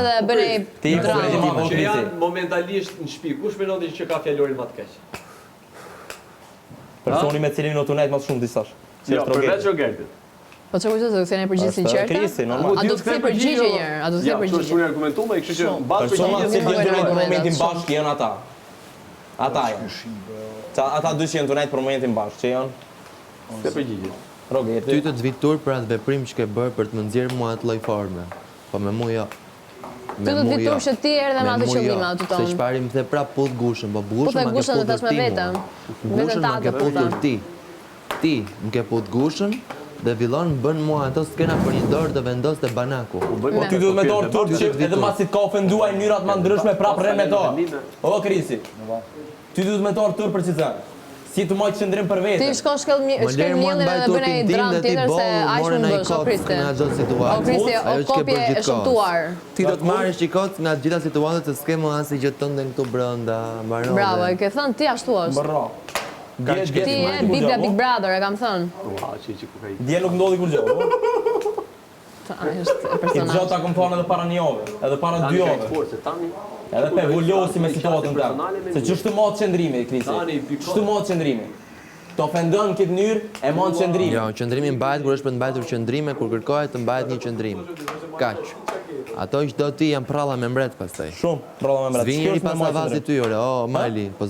dhe bënej drama. Që janë momentalisht në shtëpi, kush mendon që ka fjalorin më të keq? Personi me cilin në tunet më shumë disash. Jo, përveç Rogertit. Po çfarë kujtohet të ktheni përgjigje sinqerte? Krisi, normal. A do të kthej përgjigje një herë? A do të kthej përgjigje? Ja, është shumë argumentuar, kështu që mbas Persona që përgjigjes janë në momentin bashkë janë ata. Ata janë. Ata dy që janë tunet për momentin bashkë, që janë se përgjigje. Rogerti. Ty të zvitur për atë veprim që ke bërë për të më nxjerrë mua atë lloj forme. Po me mua jo. Ty të vitur që ti erdhe me atë qëllime aty tonë. Se çfarë më the prap puth gushën, po gushën ma ke puthur ti. Gushën ma ke puthur ti. Ti më ke puth gushën dhe fillon bën mua ato skena për një dorë të vendos te banaku. Po ti duhet me dorë turp që edhe masi ka ofenduar në mënyra të ndryshme prapë rre me to. O Krisi. Ti duhet me dorë turp precizan. Si të mojtë qëndrim për vete. Ti shko shkel mjellin edhe bënej dram tjetër se aq më bësh, o Kristi. O Kristi, o kopje e shëmtuar. Ti do të marrësh qikot nga gjitha situatët se s'ke më asnjë gjë tënde këtu brenda. Bravo, e ke thënë ti ashtu është. Bravo. Ti je Biblia Big Brother, e kam thënë. Dje nuk ndodhi kur gjë. Është I personazh. gjota kom thonë edhe para një jove, edhe para 2 jove. Edhe pe vullosi me situatën tëmë. Se ç'është mod qëndrimi, Krisi. Ç'është mod qëndrimi. Të ofendon në këtë mënyrë e mod qëndrimi. Jo, qëndrimi mbahet kur është për të mbajtur qëndrime, kur kërkohet të mbahet një qëndrim. Kaq. Ato që do ti janë pralla me mbret pastaj. Shumë pralla me mbret. Zvini pas avazit ty, ore, o Mali, po